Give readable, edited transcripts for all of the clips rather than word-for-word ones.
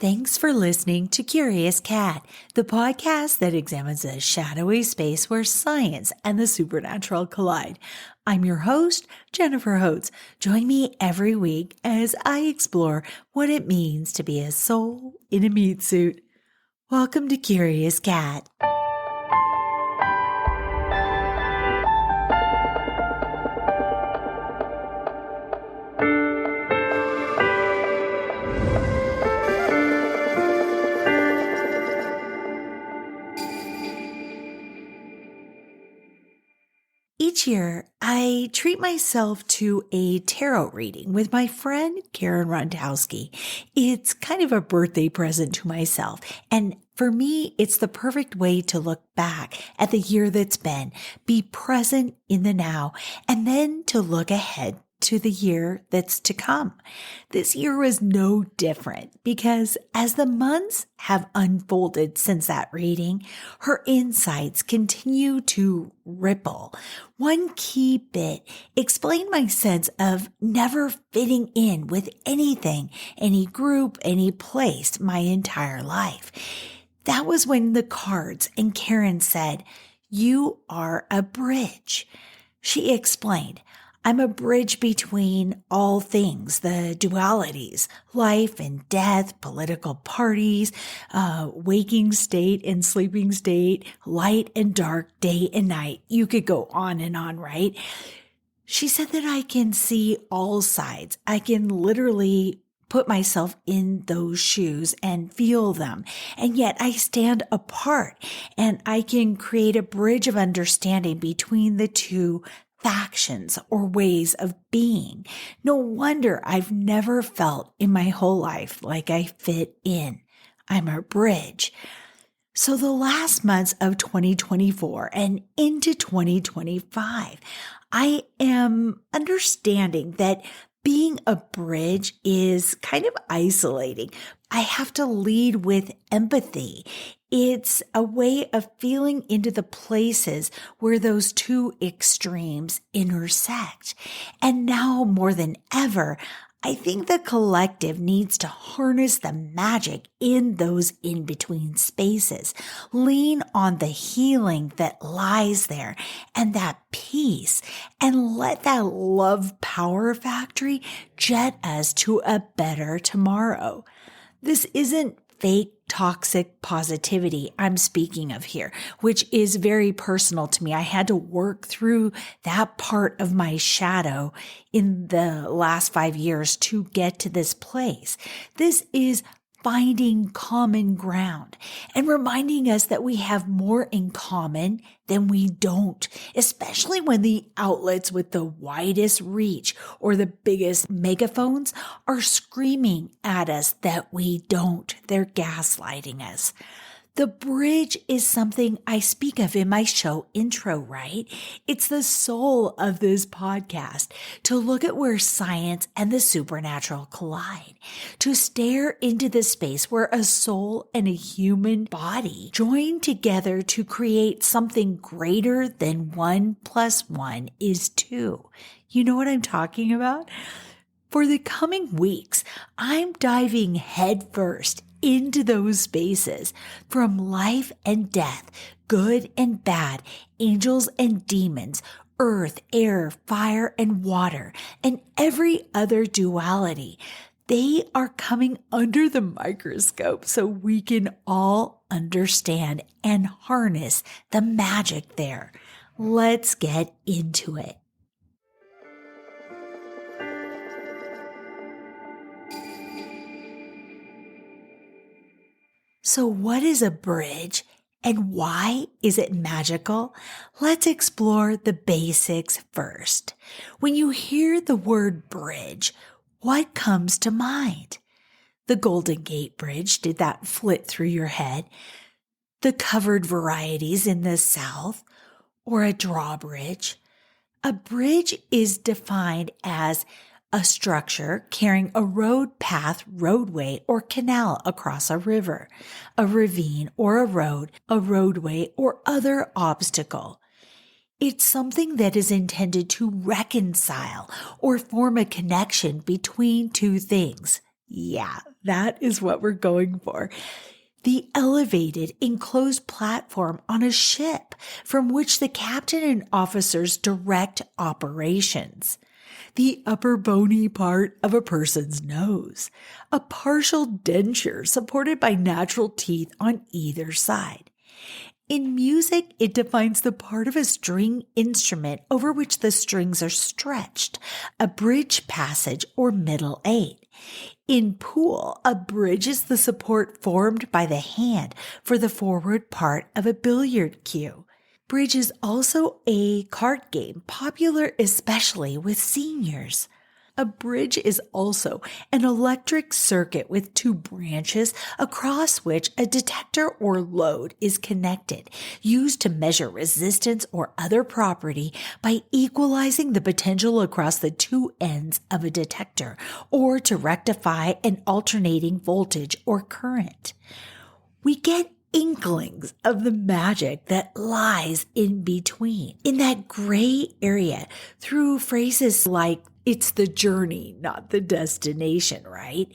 Thanks for listening to Curious Cat, the podcast that examines a shadowy space where science and the supernatural collide. I'm your host, Jennifer Holtz. Join me every week as I explore what it means to be a soul in a meat suit. Welcome to Curious Cat. Each year, I treat myself to a tarot reading with my friend Karen Rontowski. It's kind of a birthday present to myself. And for me, it's the perfect way to look back at the year that's been, be present in the now, and then to look ahead to the year that's to come. This year was no different because as the months have unfolded since that reading, her insights continue to ripple. One key bit explained my sense of never fitting in with anything, any group, any place my entire life. That was when the cards and Karen said, "You are a bridge." She explained, "I'm a bridge between all things, the dualities, life and death, political parties, waking state and sleeping state, light and dark, day and night." You could go on and on, right? She said that I can see all sides. I can literally put myself in those shoes and feel them. And yet I stand apart and I can create a bridge of understanding between the two factions or ways of being. No wonder I've never felt in my whole life like I fit in. I'm a bridge. So the last months of 2024 and into 2025, I am understanding that being a bridge is kind of isolating. I have to lead with empathy. It's a way of feeling into the places where those two extremes intersect. And now more than ever, I think the collective needs to harness the magic in those in-between spaces, lean on the healing that lies there and that peace, and let that love power factory jet us to a better tomorrow. This isn't fake toxic positivity I'm speaking of here, which is very personal to me. I had to work through that part of my shadow in the last 5 years to get to this place. This is finding common ground and reminding us that we have more in common than we don't, especially when the outlets with the widest reach or the biggest megaphones are screaming at us that we don't. They're gaslighting us. The bridge is something I speak of in my show intro, right? It's the soul of this podcast, to look at where science and the supernatural collide, to stare into the space where a soul and a human body join together to create something greater than 1 + 1 is 2. You know what I'm talking about? For the coming weeks, I'm diving headfirst into those spaces, from life and death, good and bad, angels and demons, earth, air, fire, and water, and every other duality. They are coming under the microscope so we can all understand and harness the magic there. Let's get into it. So what is a bridge and why is it magical? Let's explore the basics first. When you hear the word bridge, what comes to mind? The Golden Gate Bridge, did that flit through your head? The covered varieties in the South, or a drawbridge? A bridge is defined as a structure carrying a road, path, roadway, or canal across a river, a ravine or a road, a roadway, or other obstacle. It's something that is intended to reconcile or form a connection between two things, Yeah, that is what we're going for. The elevated, enclosed platform on a ship from which the captain and officers direct operations. The upper bony part of a person's nose. A partial denture supported by natural teeth on either side. In music, it defines the part of a string instrument over which the strings are stretched, a bridge passage or middle eight. In pool, a bridge is the support formed by the hand for the forward part of a billiard cue. Bridge is also a card game popular especially with seniors. A bridge is also an electric circuit with two branches across which a detector or load is connected, used to measure resistance or other property by equalizing the potential across the two ends of a detector or to rectify an alternating voltage or current. We get inklings of the magic that lies in between, in that gray area, through phrases like, it's the journey, not the destination, right?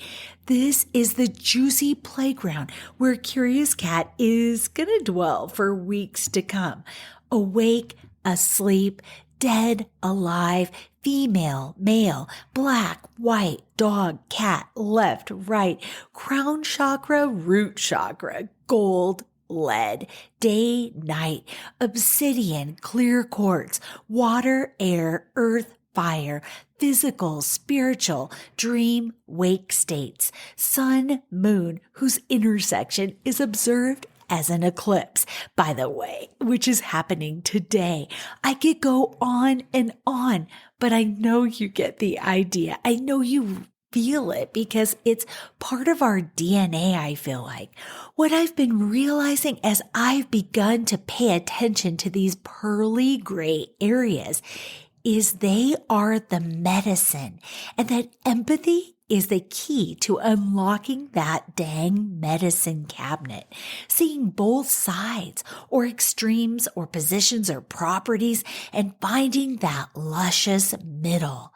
This is the juicy playground where Curious Cat is gonna dwell for weeks to come. Awake, asleep, dead, alive, female, male, black, white, dog, cat, left, right, crown chakra, root chakra, gold, lead, day, night, obsidian, clear quartz, water, air, earth, fire, physical, spiritual, dream, wake states, sun, moon, whose intersection is observed as an eclipse, by the way, which is happening today. I could go on and on, but I know you get the idea. I know you feel it because it's part of our DNA, I feel like. What I've been realizing as I've begun to pay attention to these pearly gray areas is they are the medicine, and that empathy is the key to unlocking that dang medicine cabinet, seeing both sides or extremes or positions or properties and finding that luscious middle.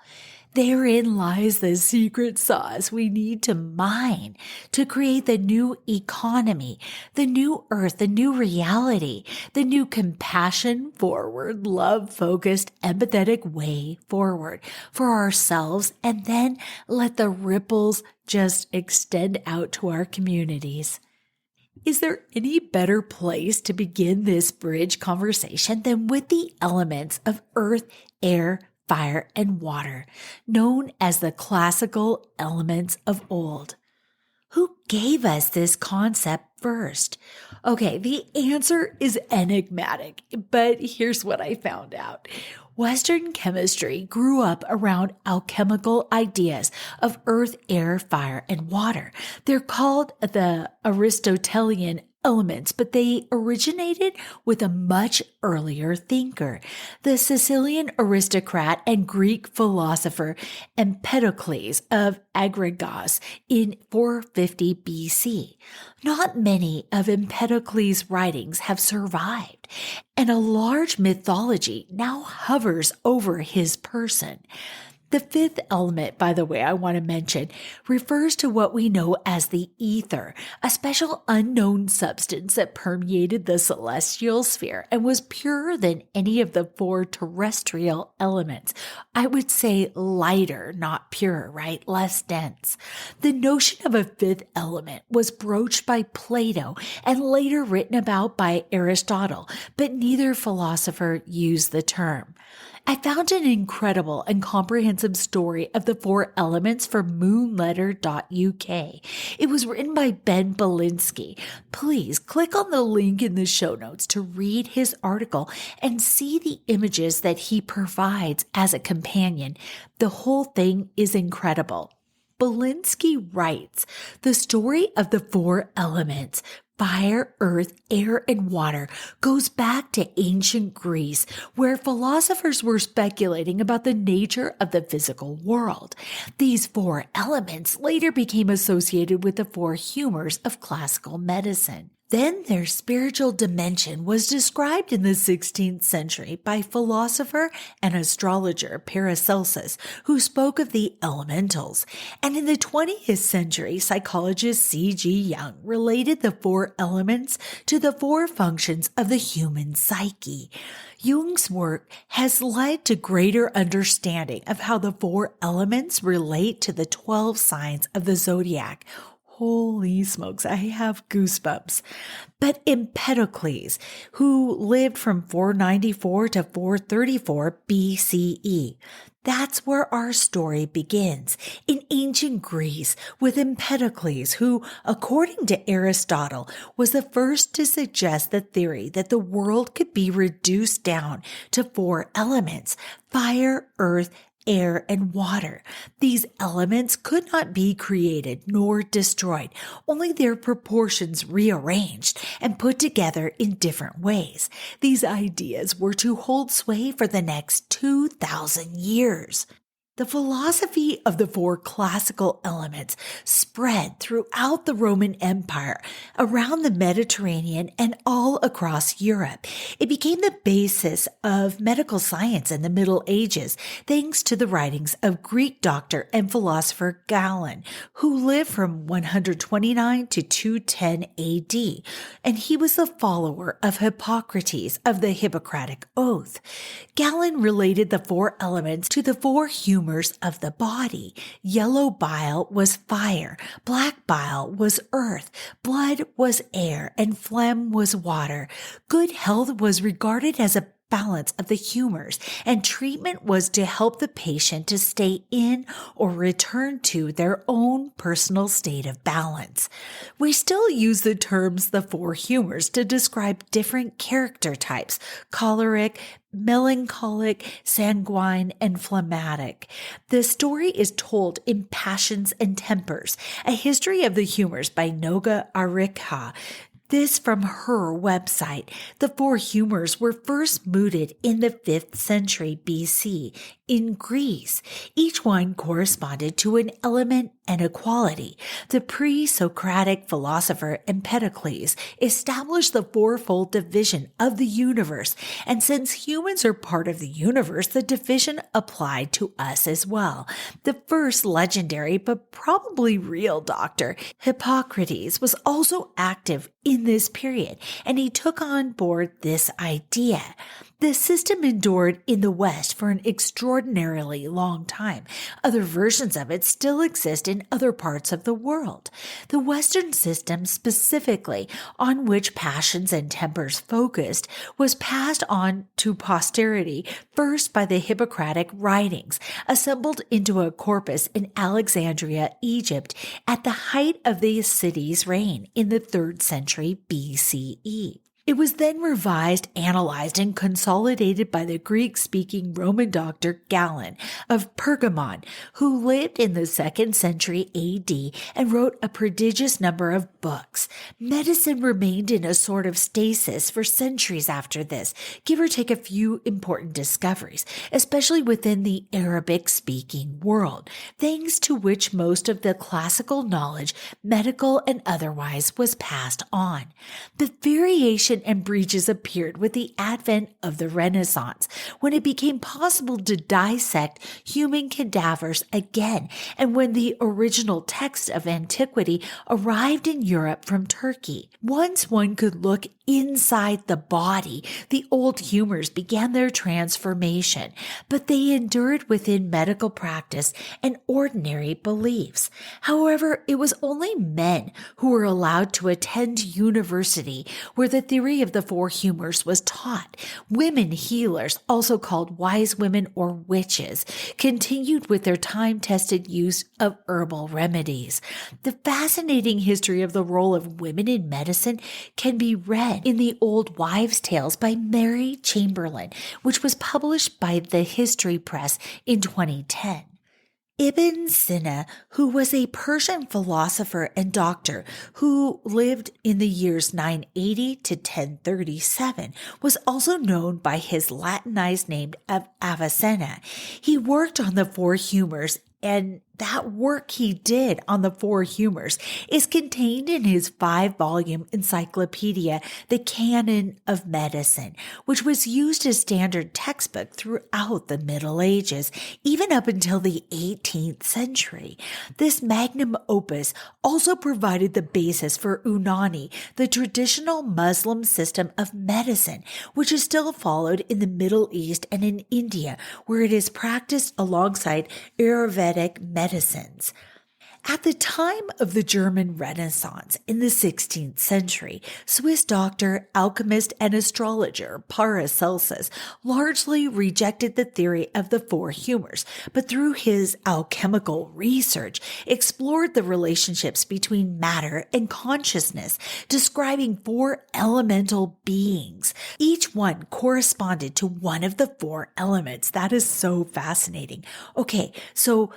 Therein lies the secret sauce we need to mine to create the new economy, the new earth, the new reality, the new compassion forward, love focused, empathetic way forward for ourselves, and then let the ripples just extend out to our communities. Is there any better place to begin this bridge conversation than with the elements of earth, air, fire, and water, known as the classical elements of old? Who gave us this concept first? Okay, the answer is enigmatic, but here's what I found out. Western chemistry grew up around alchemical ideas of earth, air, fire, and water. They're called the Aristotelian elements, but they originated with a much earlier thinker, the Sicilian aristocrat and Greek philosopher Empedocles of Agrigos in 450 BC. Not many of Empedocles' writings have survived, and a large mythology now hovers over his person. The fifth element, by the way, I want to mention, refers to what we know as the ether, a special unknown substance that permeated the celestial sphere and was purer than any of the four terrestrial elements. I would say lighter, not pure, right? Less dense. The notion of a fifth element was broached by Plato and later written about by Aristotle, but neither philosopher used the term. I found an incredible and comprehensive story of the four elements from moonletter.uk. It was written by Ben Belinsky. Please click on the link in the show notes to read his article and see the images that he provides as a companion. The whole thing is incredible. Belinsky writes, the story of the four elements, fire, earth, air, and water, goes back to ancient Greece, where philosophers were speculating about the nature of the physical world. These four elements later became associated with the four humors of classical medicine. Then their spiritual dimension was described in the 16th century by philosopher and astrologer Paracelsus, who spoke of the elementals. And in the 20th century, psychologist C.G. Jung related the four elements to the four functions of the human psyche. Jung's work has led to greater understanding of how the four elements relate to the 12 signs of the zodiac. Holy smokes, I have goosebumps. But Empedocles, who lived from 494 to 434 BCE, that's where our story begins, in ancient Greece, with Empedocles, who, according to Aristotle, was the first to suggest the theory that the world could be reduced down to four elements: fire, earth, air, and water. These elements could not be created nor destroyed, only their proportions rearranged and put together in different ways. These ideas were to hold sway for the next 2,000 years. The philosophy of the four classical elements spread throughout the Roman Empire, around the Mediterranean, and all across Europe. It became the basis of medical science in the Middle Ages, thanks to the writings of Greek doctor and philosopher Galen, who lived from 129 to 210 AD, and he was the follower of Hippocrates of the Hippocratic Oath. Galen related the four elements to the four humors of the body. Yellow bile was fire, black bile was earth, blood was air, and phlegm was water. Good health was regarded as a balance of the humors, and treatment was to help the patient to stay in or return to their own personal state of balance. We still use the terms the four humors to describe different character types: choleric, melancholic, sanguine, and phlegmatic. The story is told in Passions and Tempers, a history of the humors by Noga Arikha. This from her website. The four humors were first mooted in the 5th century BC in Greece. Each one corresponded to an element and a quality. The pre-Socratic philosopher Empedocles established the fourfold division of the universe, and since humans are part of the universe, the division applied to us as well. The first legendary but probably real doctor, Hippocrates, was also active in this period, and he took on board this idea. The system endured in the West for an extraordinarily long time. Other versions of it still exist in other parts of the world. The Western system, specifically on which Passions and Tempers focused, was passed on to posterity first by the Hippocratic writings, assembled into a corpus in Alexandria, Egypt, at the height of the city's reign in the 3rd century BCE. It was then revised, analyzed, and consolidated by the Greek-speaking Roman doctor Galen of Pergamon, who lived in the 2nd century AD and wrote a prodigious number of books. Medicine remained in a sort of stasis for centuries after this, give or take a few important discoveries, especially within the Arabic-speaking world, thanks to which most of the classical knowledge, medical and otherwise, was passed on. The variation and breaches appeared with the advent of the Renaissance, when it became possible to dissect human cadavers again, and when the original text of antiquity arrived in Europe from Turkey. Once one could look inside the body, the old humors began their transformation, but they endured within medical practice and ordinary beliefs. However, it was only men who were allowed to attend university, where the theory of the four humors was taught. Women healers, also called wise women or witches, continued with their time-tested use of herbal remedies. The fascinating history of the role of women in medicine can be read in the Old Wives' Tales by Mary Chamberlain, which was published by the History Press in 2010. Ibn Sina, who was a Persian philosopher and doctor who lived in the years 980 to 1037, was also known by his Latinized name of Avicenna. He worked on the four humors And that work he did on the four humors is contained in his 5-volume encyclopedia, The Canon of Medicine, which was used as standard textbook throughout the Middle Ages, even up until the 18th century. This magnum opus also provided the basis for Unani, the traditional Muslim system of medicine, which is still followed in the Middle East and in India, where it is practiced alongside Ayurvedic medicines. At the time of the German Renaissance in the 16th century, Swiss doctor, alchemist, and astrologer Paracelsus largely rejected the theory of the four humors, but through his alchemical research explored the relationships between matter and consciousness, describing four elemental beings. Each one corresponded to one of the four elements. That is so fascinating. Okay, so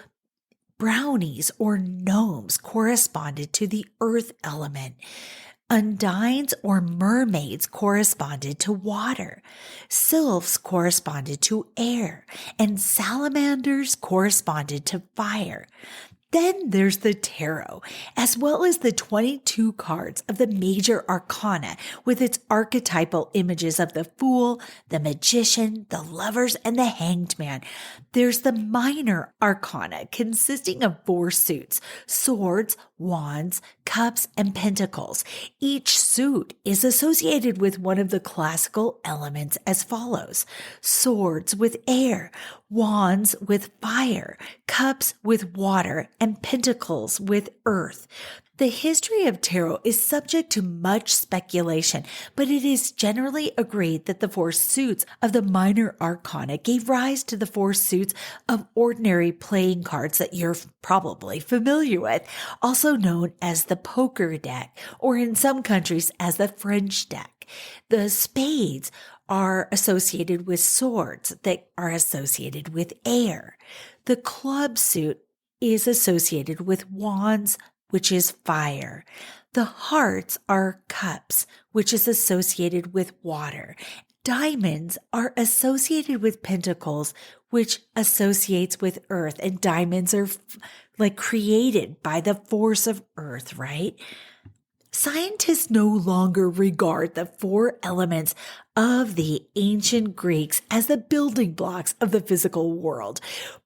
brownies or gnomes corresponded to the earth element. Undines or mermaids corresponded to water. Sylphs corresponded to air. And salamanders corresponded to fire. Then there's the tarot, as well as the 22 cards of the major arcana with its archetypal images of the Fool, the Magician, the Lovers, and the Hanged Man. There's the minor arcana consisting of 4 suits: swords, wands, cups, and pentacles. Each suit is associated with one of the classical elements as follows: swords with air, wands with fire, cups with water, and pentacles with earth. The history of tarot is subject to much speculation, but it is generally agreed that the 4 suits of the minor arcana gave rise to the 4 suits of ordinary playing cards that you're probably familiar with, also known as the poker deck, or in some countries as the French deck. The spades are associated with swords that are associated with air. The club suit is associated with wands, which is fire. The hearts are cups, which is associated with water. Diamonds are associated with pentacles, which associates with earth, and diamonds are like created by the force of earth, right? Scientists no longer regard the 4 elements of the ancient Greeks as the building blocks of the physical world.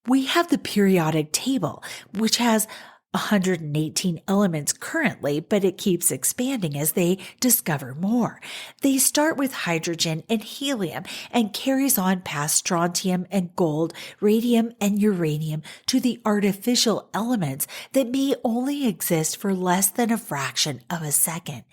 We have the periodic table, which has 118 elements currently, but it keeps expanding as they discover more. They start with hydrogen and helium and carries on past strontium and gold, radium and uranium to the artificial elements that may only exist for less than a fraction of a second.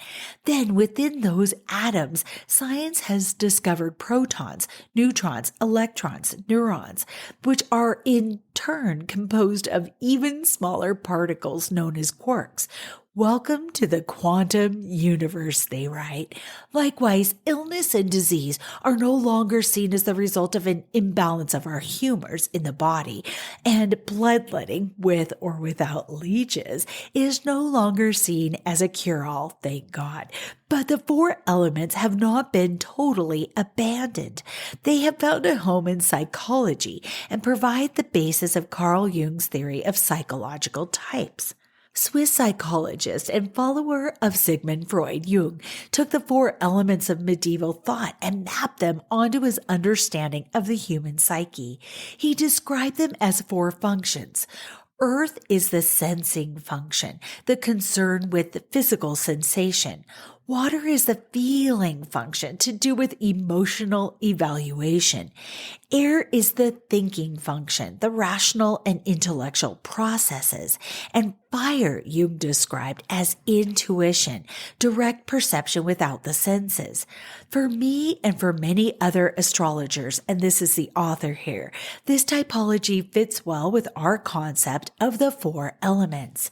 Then within those atoms, science has discovered protons, neutrons, electrons, neurons, which are in turn composed of even smaller particles known as quarks. Welcome to the quantum universe, they write. Likewise, illness and disease are no longer seen as the result of an imbalance of our humors in the body, and bloodletting, with or without leeches, is no longer seen as a cure-all, thank God. But the 4 elements have not been totally abandoned. They have found a home in psychology and provide the basis of Carl Jung's theory of psychological types. Swiss psychologist and follower of Sigmund Freud, Jung took the 4 elements of medieval thought and mapped them onto his understanding of the human psyche. He described them as 4 functions. Earth is the sensing function, the concern with the physical sensation. Water is the feeling function, to do with emotional evaluation. Air is the thinking function, the rational and intellectual processes. And fire, Jung described as intuition, direct perception without the senses. For me and for many other astrologers, and this is the author here, this typology fits well with our concept of the 4 elements.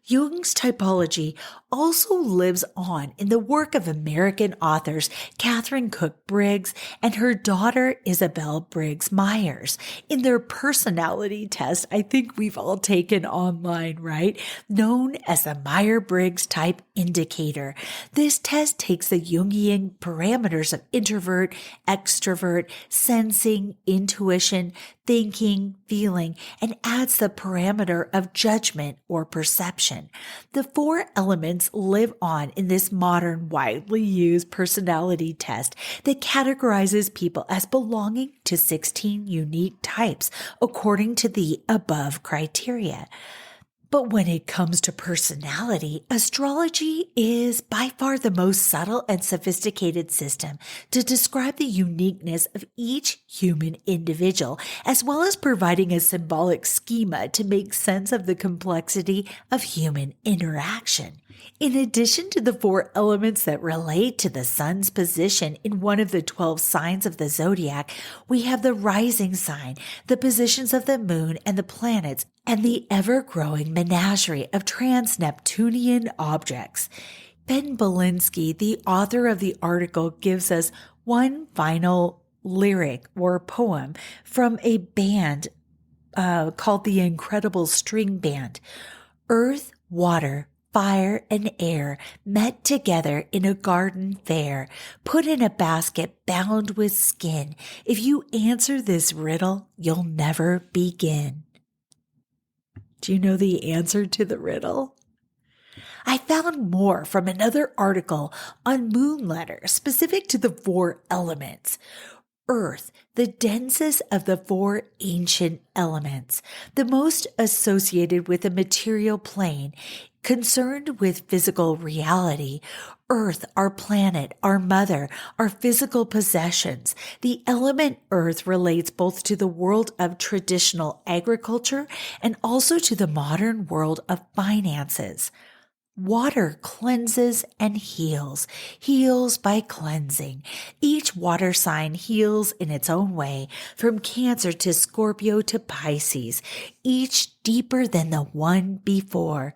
Jung's typology also lives on in the work of American authors Catherine Cook Briggs and her daughter Isabel Briggs Myers. In their personality test, I think we've all taken online, right? Known as the Myers-Briggs Type Indicator. This test takes the Jungian parameters of introvert, extrovert, sensing, intuition, thinking, feeling, and adds the parameter of judgment or perception. The four elements live on in this modern, widely used personality test that categorizes people as belonging to 16 unique types according to the above criteria. But when it comes to personality, astrology is by far the most subtle and sophisticated system to describe the uniqueness of each human individual, as well as providing a symbolic schema to make sense of the complexity of human interaction. In addition to the four elements that relate to the sun's position in one of the 12 signs of the zodiac, we have the rising sign, the positions of the moon and the planets, and the ever-growing menagerie of trans-Neptunian objects. Ben Belinsky, the author of the article, gives us one final lyric or poem from a band called the Incredible String Band. Earth, water, fire and air met together in a garden fair, put in a basket bound with skin. If you answer this riddle, you'll never begin. Do you know the answer to the riddle? I found more from another article on moon letters specific to the four elements. Earth, the densest of the four ancient elements, the most associated with the material plane, concerned with physical reality. Earth, our planet, our mother, our physical possessions. The element Earth relates both to the world of traditional agriculture and also to the modern world of finances. Water cleanses and heals by cleansing. Each water sign heals in its own way, from Cancer to Scorpio to Pisces, each deeper than the one before.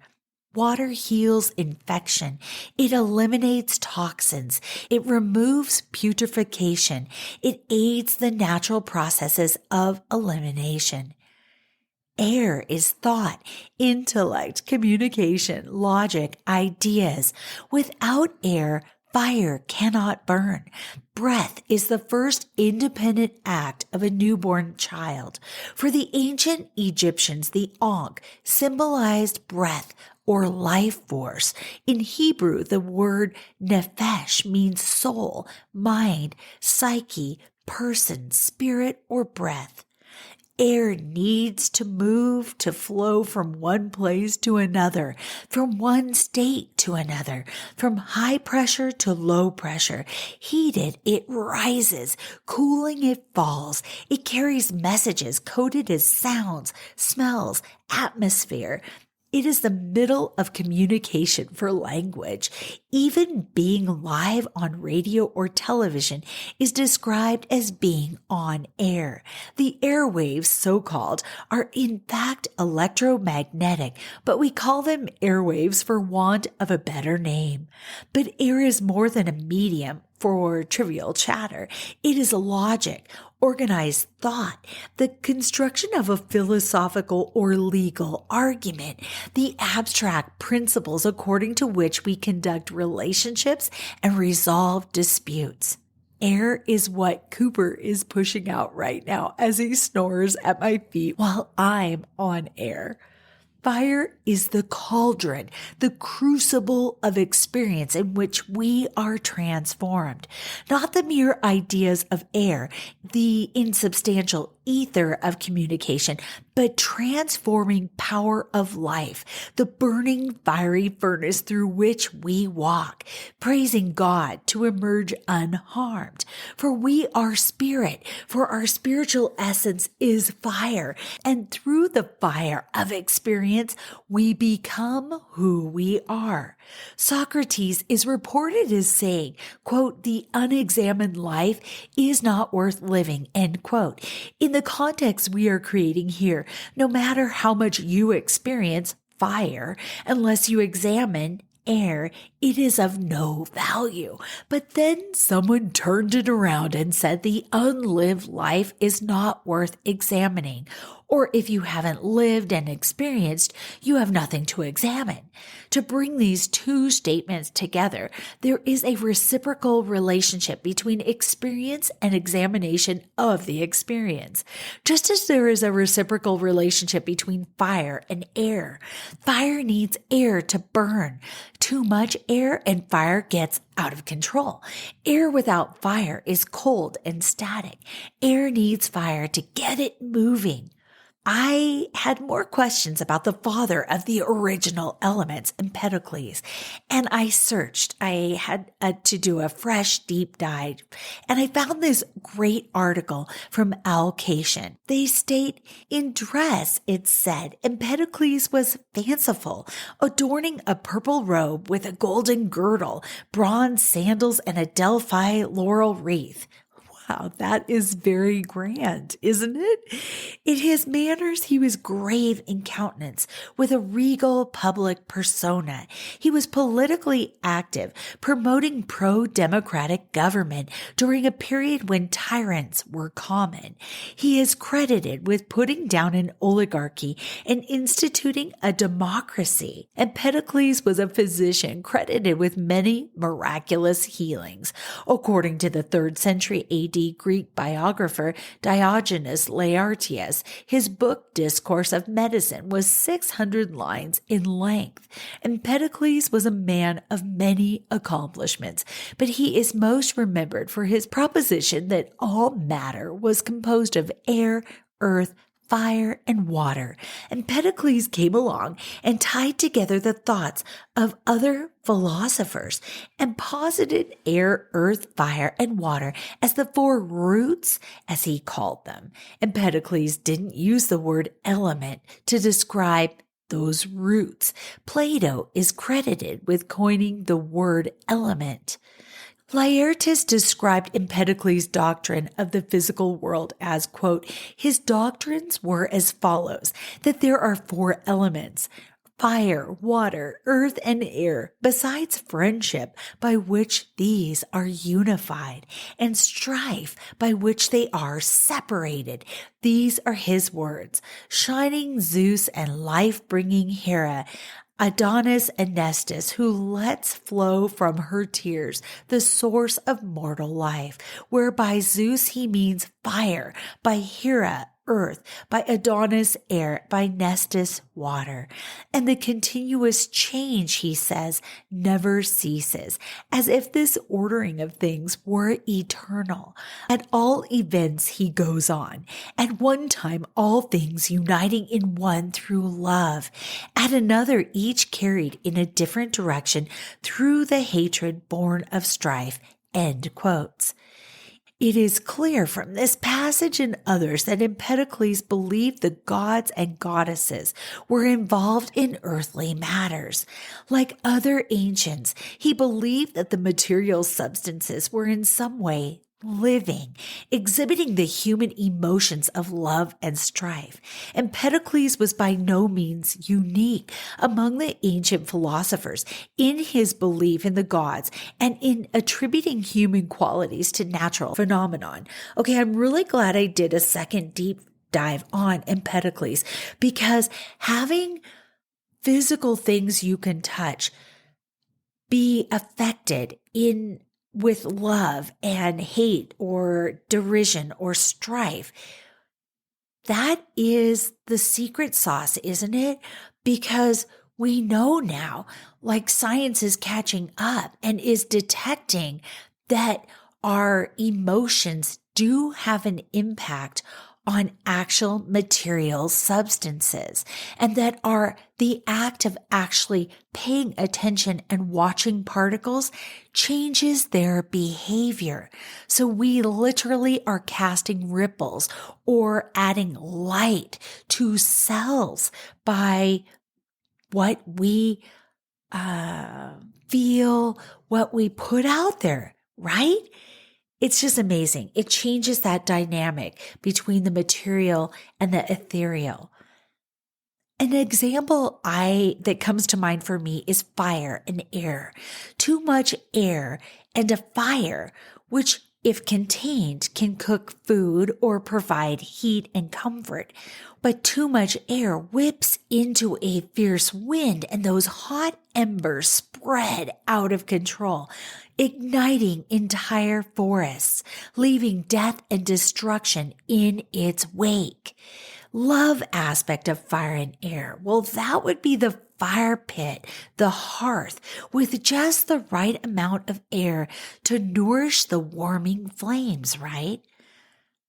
Water heals infection. It eliminates toxins. It removes putrefaction. It aids the natural processes of elimination. Air is thought, intellect, communication, logic, ideas. Without air, fire cannot burn. Breath is the first independent act of a newborn child. For the ancient Egyptians, the Ankh symbolized breath or life force. In Hebrew, the word nephesh means soul, mind, psyche, person, spirit, or breath. Air needs to move, to flow from one place to another, from one state to another, from high pressure to low pressure. Heated, it rises. Cooling, it falls. It carries messages coded as sounds, smells, atmosphere. It is the middle of communication for language. Even being live on radio or television is described as being on air. The airwaves, so-called, are in fact electromagnetic, but we call them airwaves for want of a better name. But air is more than a medium for trivial chatter. It is logic, organized thought, the construction of a philosophical or legal argument, the abstract principles according to which we conduct relationships and resolve disputes. Air is what Cooper is pushing out right now as he snores at my feet while I'm on air. Fire is the cauldron, the crucible of experience in which we are transformed. Not the mere ideas of air, the insubstantial ether of communication, but transforming power of life, the burning fiery furnace through which we walk, praising God to emerge unharmed. For we are spirit, for our spiritual essence is fire, and through the fire of experience, we become who we are. Socrates is reported as saying, quote, "The unexamined life is not worth living," end quote. In the context we are creating here, no matter how much you experience fire, unless you examine air, it is of no value. But then someone turned it around and said the unlived life is not worth examining. Or if you haven't lived and experienced, you have nothing to examine. To bring these two statements together, there is a reciprocal relationship between experience and examination of the experience. Just as there is a reciprocal relationship between fire and air. Fire needs air to burn. Too much air and fire gets out of control. Air without fire is cold and static. Air needs fire to get it moving. I had more questions about the father of the original elements, Empedocles, and I searched. I had to do a fresh deep dive, and I found this great article from Allocation. They state, in dress, it said, Empedocles was fanciful, adorning a purple robe with a golden girdle, bronze sandals, and a Delphi laurel wreath. Wow, that is very grand, isn't it? In his manners, he was grave in countenance, with a regal public persona. He was politically active, promoting pro-democratic government during a period when tyrants were common. He is credited with putting down an oligarchy and instituting a democracy. Empedocles was a physician credited with many miraculous healings. According to the 3rd century AD Greek biographer Diogenes Laertius, his book Discourse of Medicine was 600 lines in length. Empedocles was a man of many accomplishments, but he is most remembered for his proposition that all matter was composed of air, earth, fire, and water. Empedocles came along and tied together the thoughts of other philosophers and posited air, earth, fire, and water as the 4 roots, as he called them. Empedocles didn't use the word element to describe those roots. Plato is credited with coining the word element. Laertius described Empedocles' doctrine of the physical world as, quote, his doctrines were as follows, that there are 4 elements, fire, water, earth, and air, besides friendship, by which these are unified, and strife, by which they are separated. These are his words. Shining Zeus and life-bringing Hera, Adonis and Nestis, who lets flow from her tears the source of mortal life, whereby Zeus he means fire, by Hera earth, by Adonis air, by Nestis water. And the continuous change, he says, never ceases, as if this ordering of things were eternal. At all events, he goes on. At one time, all things uniting in one through love. At another, each carried in a different direction through the hatred born of strife. End quotes. It is clear from this passage and others that Empedocles believed the gods and goddesses were involved in earthly matters. Like other ancients, he believed that the material substances were in some way living, exhibiting the human emotions of love and strife. Empedocles was by no means unique among the ancient philosophers in his belief in the gods and in attributing human qualities to natural phenomenon. Okay, I'm really glad I did a second deep dive on Empedocles, because having physical things you can touch be affected with love and hate or derision or strife, that is the secret sauce, isn't it? Because we know now, like science is catching up and is detecting that our emotions do have an impact on actual material substances, and that the act of actually paying attention and watching particles changes their behavior. So we literally are casting ripples or adding light to cells by what we feel, what we put out there, right? It's just amazing. It changes that dynamic between the material and the ethereal. An example that comes to mind for me is fire and air. Too much air and a fire, which if contained can cook food or provide heat and comfort. But too much air whips into a fierce wind and those hot embers spread out of control, igniting entire forests, leaving death and destruction in its wake. Love aspect of fire and air. Well, that would be the fire pit, the hearth, with just the right amount of air to nourish the warming flames, right?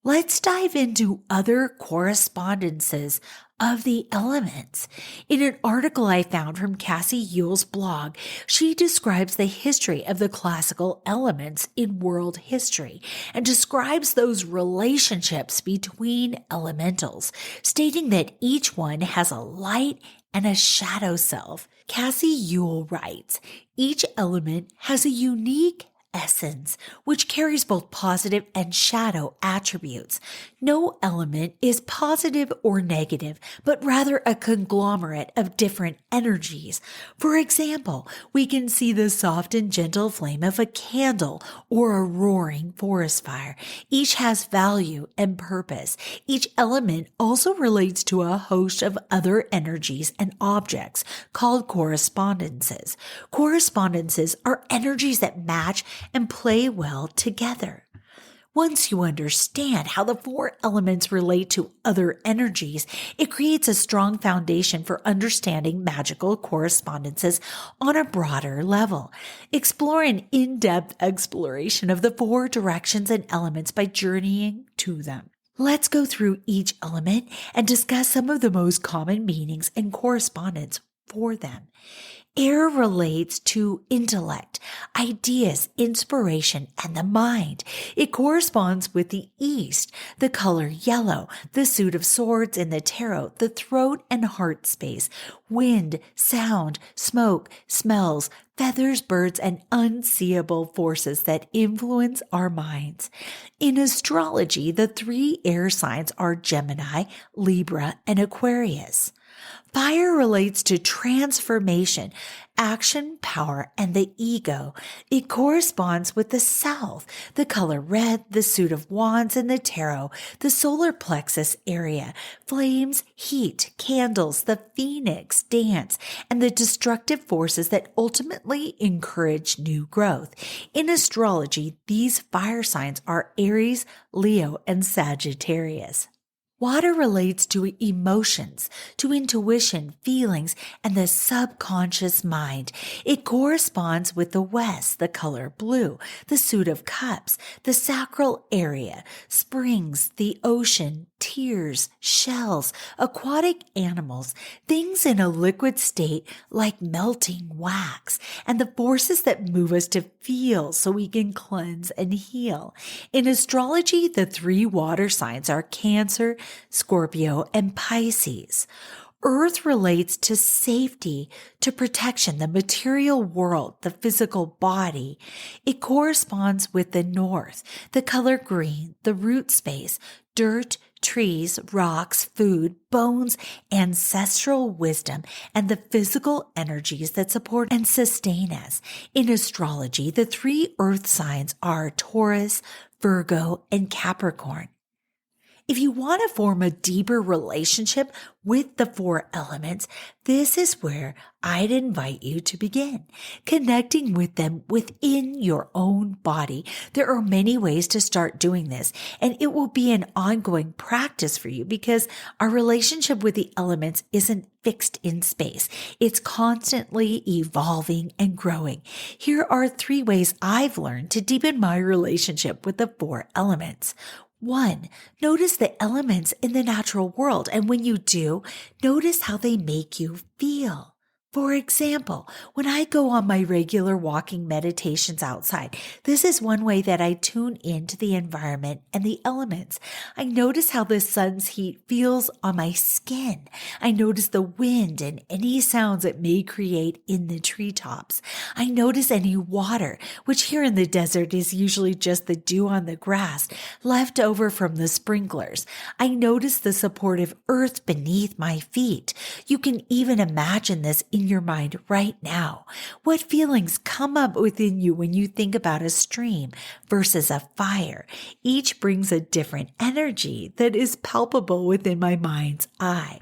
Let's dive into other correspondences of the elements. In an article I found from Cassie Yule's blog, she describes the history of the classical elements in world history and describes those relationships between elementals, stating that each one has a light and a shadow self. Cassie Yule writes, each element has a unique essence, which carries both positive and shadow attributes. No element is positive or negative, but rather a conglomerate of different energies. For example, we can see the soft and gentle flame of a candle or a roaring forest fire. Each has value and purpose. Each element also relates to a host of other energies and objects called correspondences. Correspondences are energies that match and play well together. Once you understand how the four elements relate to other energies, it creates a strong foundation for understanding magical correspondences on a broader level. Explore an in-depth exploration of the four directions and elements by journeying to them. Let's go through each element and discuss some of the most common meanings and correspondence for them. Air relates to intellect, ideas, inspiration, and the mind. It corresponds with the east, the color yellow, the suit of swords in the tarot, the throat and heart space, wind, sound, smoke, smells, feathers, birds, and unseeable forces that influence our minds. In astrology, the three air signs are Gemini, Libra, and Aquarius. Fire relates to transformation, action, power, and the ego. It corresponds with the south, the color red, the suit of wands in the tarot, the solar plexus area, flames, heat, candles, the phoenix dance, and the destructive forces that ultimately encourage new growth. In astrology, these fire signs are Aries, Leo, and Sagittarius. Water relates to emotions, to intuition, feelings, and the subconscious mind. It corresponds with the west, the color blue, the suit of cups, the sacral area, springs, the ocean, tears, shells, aquatic animals, things in a liquid state like melting wax, and the forces that move us to feel so we can cleanse and heal. In astrology, the three water signs are Cancer, Scorpio, and Pisces. Earth relates to safety, to protection, the material world, the physical body. It corresponds with the north, the color green, the root space, dirt, trees, rocks, food, bones, ancestral wisdom, and the physical energies that support and sustain us. In astrology, the three earth signs are Taurus, Virgo, and Capricorn. If you want to form a deeper relationship with the four elements, this is where I'd invite you to begin, connecting with them within your own body. There are many ways to start doing this, and it will be an ongoing practice for you because our relationship with the elements isn't fixed in space. It's constantly evolving and growing. Here are 3 ways I've learned to deepen my relationship with the 4 elements. 1, notice the elements in the natural world, and when you do, notice how they make you feel. For example, when I go on my regular walking meditations outside, this is one way that I tune into the environment and the elements. I notice how the sun's heat feels on my skin. I notice the wind and any sounds it may create in the treetops. I notice any water, which here in the desert is usually just the dew on the grass left over from the sprinklers. I notice the supportive earth beneath my feet. You can even imagine this in your mind right now. What feelings come up within you when you think about a stream versus a fire? Each brings a different energy that is palpable within my mind's eye.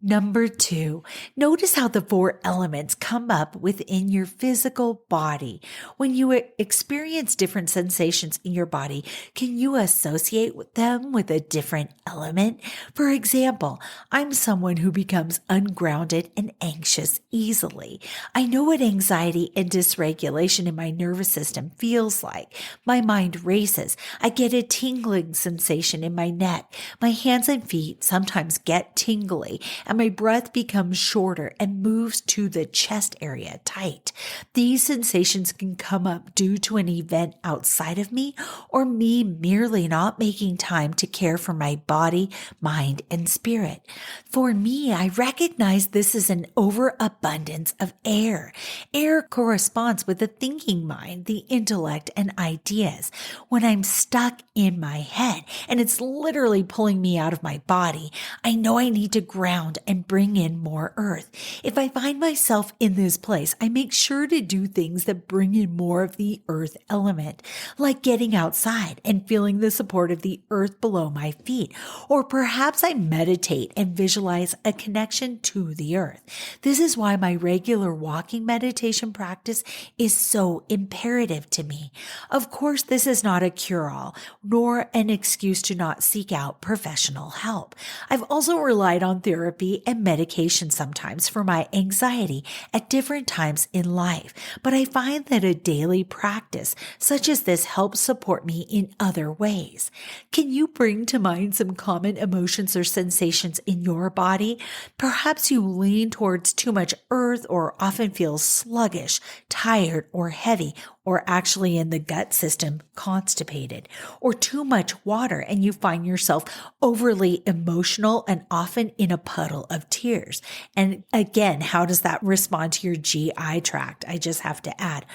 Number 2, notice how the 4 elements come up within your physical body. When you experience different sensations in your body, can you associate them with a different element? For example, I'm someone who becomes ungrounded and anxious easily. I know what anxiety and dysregulation in my nervous system feels like. My mind races. I get a tingling sensation in my neck. My hands and feet sometimes get tingly, and my breath becomes shorter and moves to the chest area tight. These sensations can come up due to an event outside of me or me merely not making time to care for my body, mind, and spirit. For me, I recognize this as an overabundance of air. Air corresponds with the thinking mind, the intellect, and ideas. When I'm stuck in my head and it's literally pulling me out of my body, I know I need to ground and bring in more earth. If I find myself in this place, I make sure to do things that bring in more of the earth element, like getting outside and feeling the support of the earth below my feet. Or perhaps I meditate and visualize a connection to the earth. This is why my regular walking meditation practice is so imperative to me. Of course, this is not a cure-all, nor an excuse to not seek out professional help. I've also relied on therapy and medication sometimes for my anxiety at different times in life, but I find that a daily practice such as this helps support me in other ways. Can you bring to mind some common emotions or sensations in your body? Perhaps you lean towards too much earth or often feel sluggish, tired, or heavy, or actually in the gut system, constipated, or too much water and you find yourself overly emotional and often in a puddle of tears. And again, how does that respond to your GI tract? I just have to add.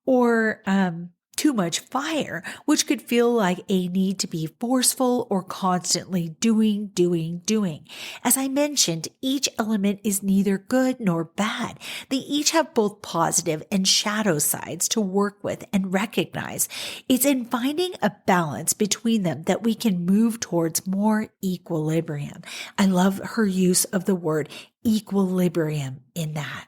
Or too much fire, which could feel like a need to be forceful or constantly doing. As I mentioned, each element is neither good nor bad. They each have both positive and shadow sides to work with and recognize. It's in finding a balance between them that we can move towards more equilibrium. I love her use of the word equilibrium in that.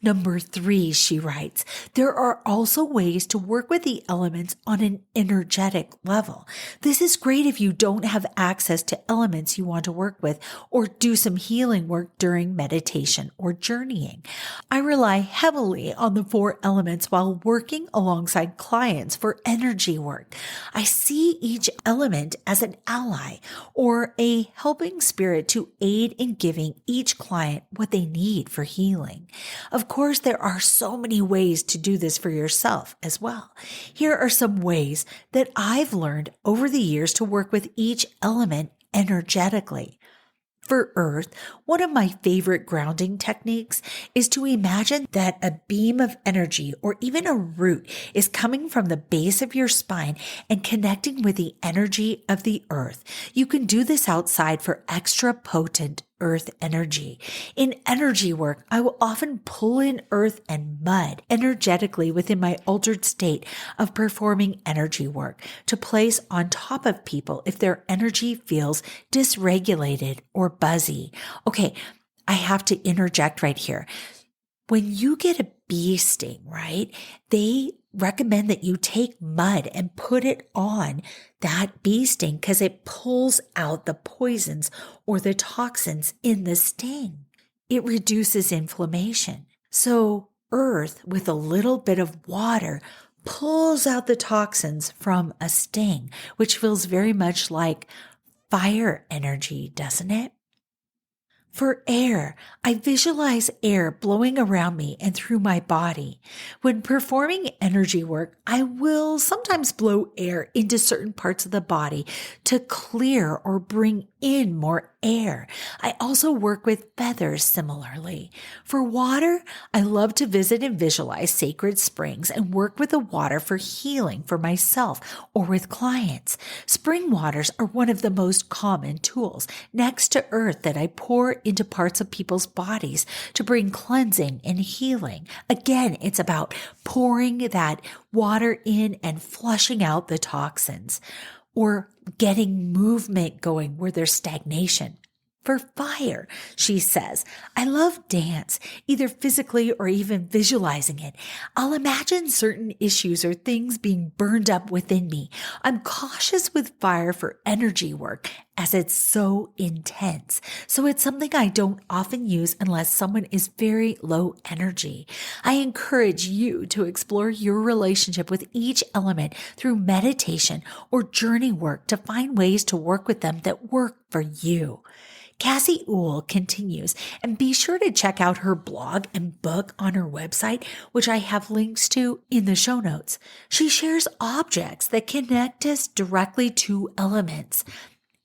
Number 3, she writes, there are also ways to work with the elements on an energetic level. This is great if you don't have access to elements you want to work with or do some healing work during meditation or journeying. I rely heavily on the 4 elements while working alongside clients for energy work. I see each element as an ally or a helping spirit to aid in giving each client what they need for healing. Of course, there are so many ways to do this for yourself as well. Here are some ways that I've learned over the years to work with each element energetically. For earth, one of my favorite grounding techniques is to imagine that a beam of energy or even a root is coming from the base of your spine and connecting with the energy of the earth. You can do this outside for extra potent earth energy. In energy work, I will often pull in earth and mud energetically within my altered state of performing energy work to place on top of people if their energy feels dysregulated or buzzy. Okay, I have to interject right here. When you get a bee sting, right, they recommend that you take mud and put it on that bee sting because it pulls out the poisons or the toxins in the sting. It reduces inflammation. So earth with a little bit of water pulls out the toxins from a sting, which feels very much like fire energy, doesn't it? For air, I visualize air blowing around me and through my body. When performing energy work, I will sometimes blow air into certain parts of the body to clear or bring in more air. I also work with feathers similarly. For water, I love to visit and visualize sacred springs and work with the water for healing for myself or with clients. Spring waters are one of the most common tools next to earth that I pour into parts of people's bodies to bring cleansing and healing. Again, it's about pouring that water in and flushing out the toxins or getting movement going where there's stagnation. For fire, she says, I love dance, either physically or even visualizing it. I'll imagine certain issues or things being burned up within me. I'm cautious with fire for energy work as it's so intense. So it's something I don't often use unless someone is very low energy. I encourage you to explore your relationship with each element through meditation or journey work to find ways to work with them that work for you. Cassie Uhl continues, and be sure to check out her blog and book on her website, which I have links to in the show notes. She shares objects that connect us directly to elements.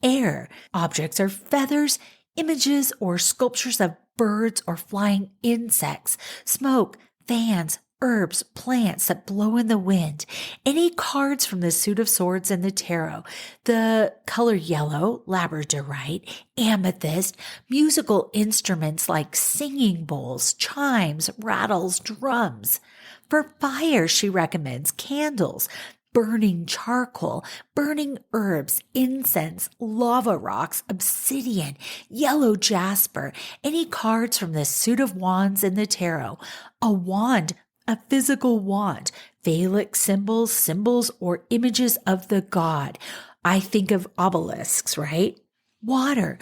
Air objects are feathers, images, or sculptures of birds or flying insects, smoke, fans, herbs, plants that blow in the wind, any cards from the suit of swords and the tarot, the color yellow, labradorite, amethyst, musical instruments like singing bowls, chimes, rattles, drums. For fire, she recommends candles, burning charcoal, burning herbs, incense, lava rocks, obsidian, yellow jasper, any cards from the suit of wands and the tarot, a wand, a physical wand, phallic symbols, or images of the god. I think of obelisks, right? Water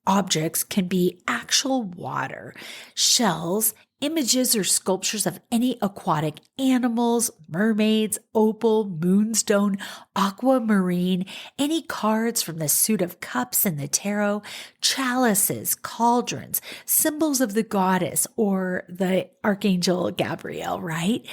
objects can be actual water, shells, images or sculptures of any aquatic animals, mermaids, opal, moonstone, aquamarine, any cards from the suit of cups in the tarot, chalices, cauldrons, symbols of the goddess or the archangel Gabriel, right?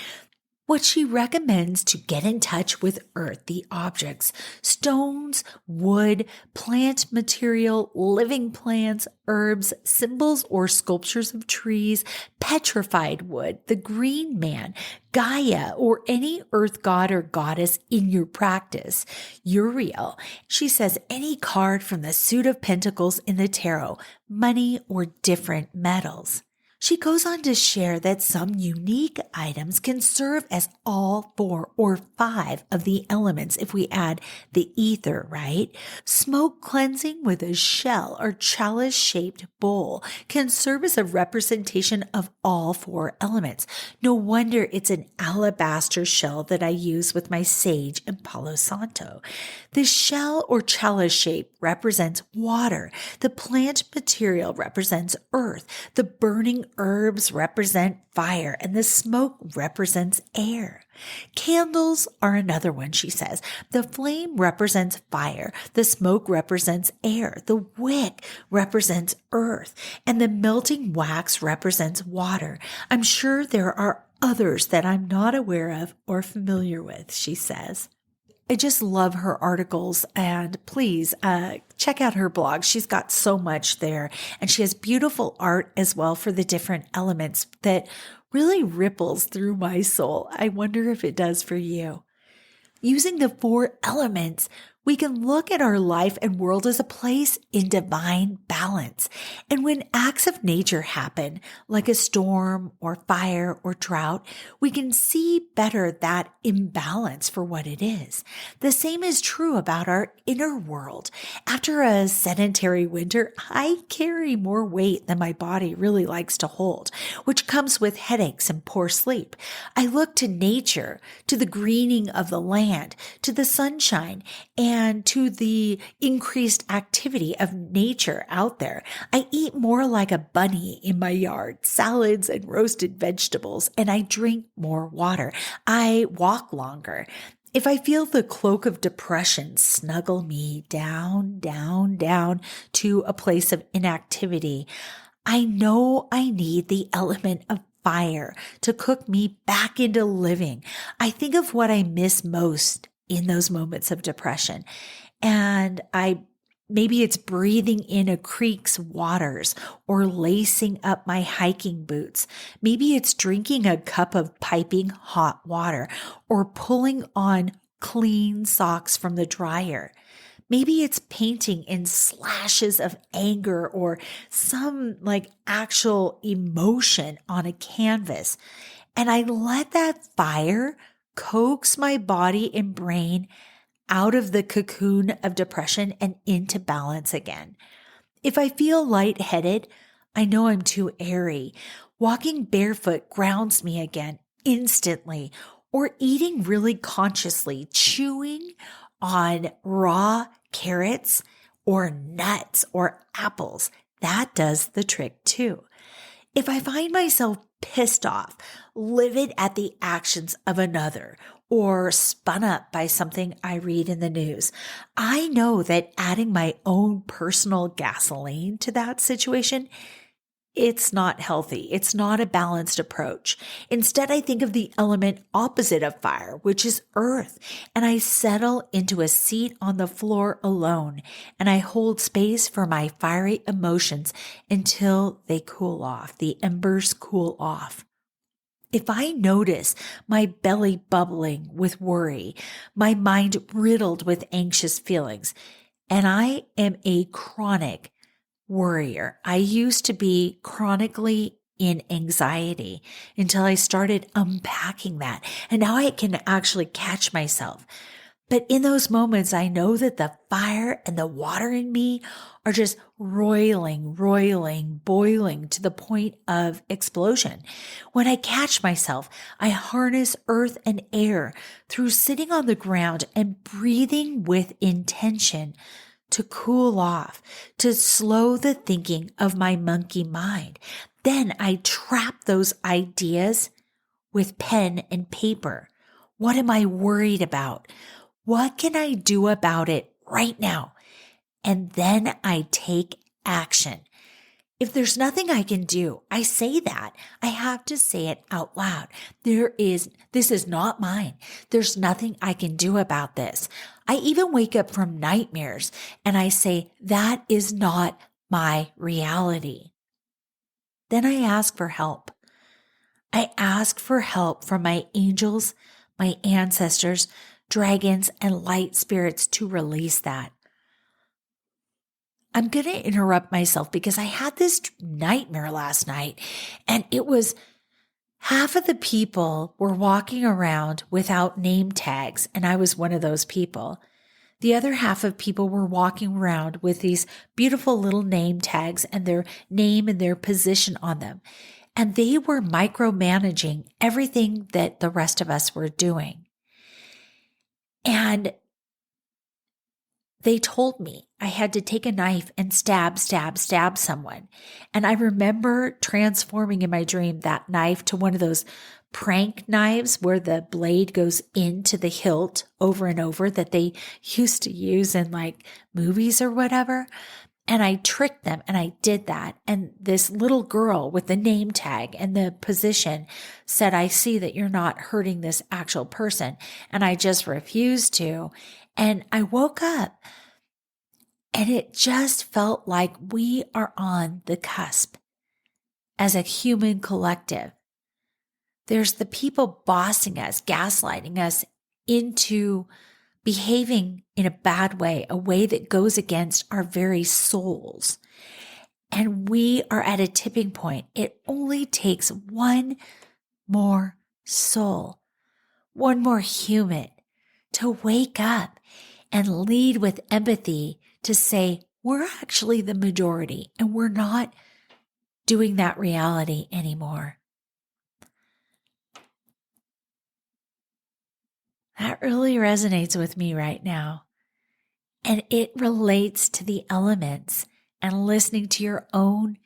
What she recommends to get in touch with earth, the objects, stones, wood, plant material, living plants, herbs, symbols or sculptures of trees, petrified wood, the green man, Gaia, or any earth god or goddess in your practice. Uriel, she says any card from the suit of pentacles in the tarot, money or different metals. She goes on to share that some unique items can serve as all 4 or 5 of the elements if we add the ether, right? Smoke cleansing with a shell or chalice-shaped bowl can serve as a representation of all 4 elements. No wonder it's an alabaster shell that I use with my sage and Palo Santo. The shell or chalice shape represents water. The plant material represents earth. The burning herbs represent fire, and the smoke represents air. Candles are another one, she says. The flame represents fire. The smoke represents air. The wick represents earth, and the melting wax represents water. I'm sure there are others that I'm not aware of or familiar with, she says. I just love her articles, and please check out her blog. She's got so much there, and she has beautiful art as well for the different elements that really ripples through my soul. I wonder if it does for you. Using the 4 elements, we can look at our life and world as a place in divine balance. And when acts of nature happen, like a storm or fire or drought, we can see better that imbalance for what it is. The same is true about our inner world. After a sedentary winter, I carry more weight than my body really likes to hold, which comes with headaches and poor sleep. I look to nature, to the greening of the land, to the sunshine, and to the increased activity of nature out there. I eat more like a bunny in my yard, salads and roasted vegetables, and I drink more water. I walk longer. If I feel the cloak of depression snuggle me down, down, down to a place of inactivity, I know I need the element of fire to cook me back into living. I think of what I miss most in those moments of depression. And maybe it's breathing in a creek's waters or lacing up my hiking boots. Maybe it's drinking a cup of piping hot water or pulling on clean socks from the dryer. Maybe it's painting in slashes of anger or some actual emotion on a canvas. And I let that fire coax my body and brain out of the cocoon of depression and into balance again. If I feel lightheaded, I know I'm too airy. Walking barefoot grounds me again instantly, or eating really consciously, chewing on raw carrots or nuts or apples. That does the trick too. If I find myself pissed off, livid at the actions of another, or spun up by something I read in the news, I know that adding my own personal gasoline to that situation, it's not healthy. It's not a balanced approach. Instead, I think of the element opposite of fire, which is earth, and I settle into a seat on the floor alone, and I hold space for my fiery emotions until they cool off, the embers cool off. If I notice my belly bubbling with worry, my mind riddled with anxious feelings, and I am a chronic worrier. I used to be chronically in anxiety until I started unpacking that. And now I can actually catch myself. But in those moments, I know that the fire and the water in me are just roiling, boiling to the point of explosion. When I catch myself, I harness earth and air through sitting on the ground and breathing with intention to cool off, to slow the thinking of my monkey mind. Then I trap those ideas with pen and paper. What am I worried about? What can I do about it right now? And then I take action. If there's nothing I can do, I say that. I have to say it out loud. This is not mine. There's nothing I can do about this. I even wake up from nightmares and I say, that is not my reality. Then I ask for help. I ask for help from my angels, my ancestors, dragons, and light spirits to release that. I'm going to interrupt myself because I had this nightmare last night, and it was half of the people were walking around without name tags, and I was one of those people. The other half of people were walking around with these beautiful little name tags and their name and their position on them. And they were micromanaging everything that the rest of us were doing. And they told me I had to take a knife and stab someone. And I remember transforming in my dream that knife to one of those prank knives where the blade goes into the hilt over and over that they used to use in movies or whatever. And I tricked them and I did that. And this little girl with the name tag and the position said, I see that you're not hurting this actual person. And I just refused to. And I woke up and it just felt like we are on the cusp as a human collective. There's the people bossing us, gaslighting us into behaving in a bad way, a way that goes against our very souls. And we are at a tipping point. It only takes one more soul, one more human to wake up and lead with empathy to say, we're actually the majority and we're not doing that reality anymore. That really resonates with me right now. And it relates to the elements and listening to your own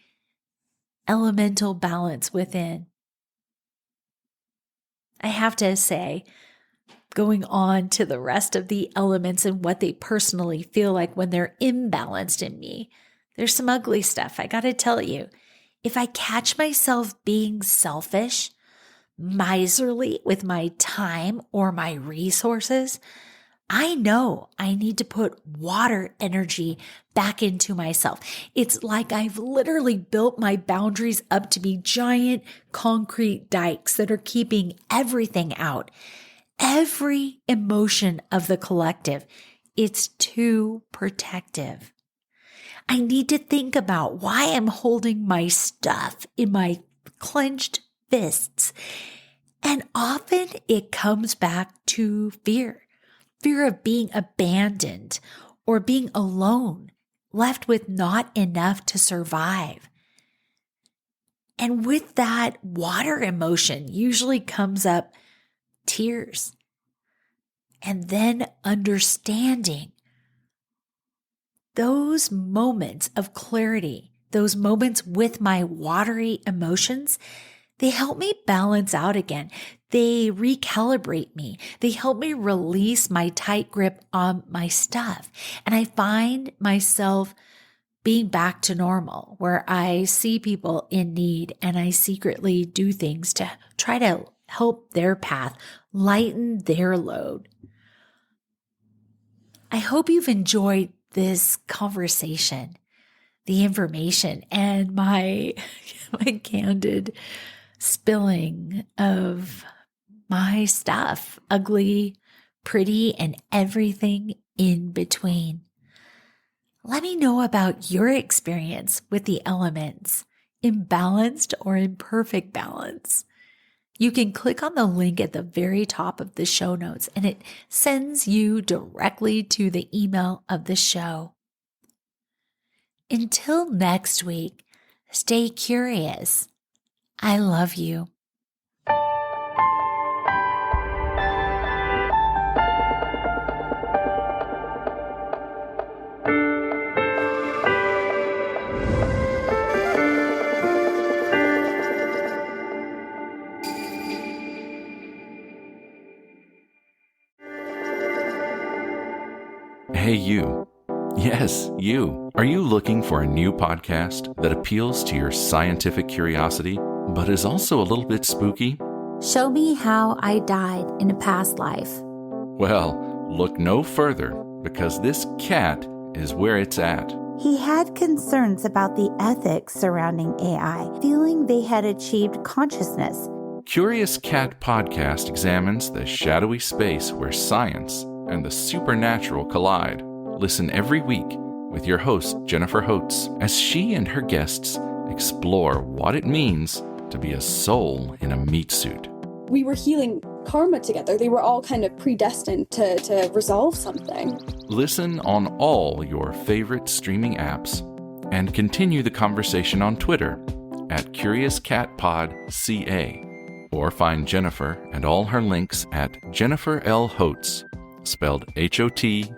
elemental balance within. I have to say, going on to the rest of the elements and what they personally feel like when they're imbalanced in me, there's some ugly stuff. I got to tell you, if I catch myself being selfish, miserly with my time or my resources, I know I need to put water energy back into myself. It's like I've literally built my boundaries up to be giant concrete dikes that are keeping everything out. Every emotion of the collective, it's too protective. I need to think about why I'm holding my stuff in my clenched fists. And often it comes back to fear of being abandoned or being alone, left with not enough to survive. And with that water emotion usually comes up tears and then understanding. Those moments of clarity, those moments with my watery emotions, they help me balance out again. They recalibrate me. They help me release my tight grip on my stuff. And I find myself being back to normal, where I see people in need and I secretly do things to try to help their path, lighten their load. I hope you've enjoyed this conversation, the information, and my candid spilling of my stuff, ugly, pretty, and everything in between. Let me know about your experience with the elements, imbalanced or in perfect balance. You can click on the link at the very top of the show notes, and it sends you directly to the email of the show. Until next week, stay curious. I love you. Hey, you. Yes, you. Are you looking for a new podcast that appeals to your scientific curiosity, but is also a little bit spooky? Show me how I died in a past life. Well, look no further, because this cat is where it's at. He had concerns about the ethics surrounding AI, feeling they had achieved consciousness. Curious Cat Podcast examines the shadowy space where science and the supernatural collide. Listen every week with your host, Jennifer Holtz, as she and her guests explore what it means to be a soul in a meat suit. We were healing karma together. They were all kind of predestined to resolve something. Listen on all your favorite streaming apps and continue the conversation on Twitter at CuriousCatPodCA, or find Jennifer and all her links at Jennifer L. Holtz, spelled HOTES.com.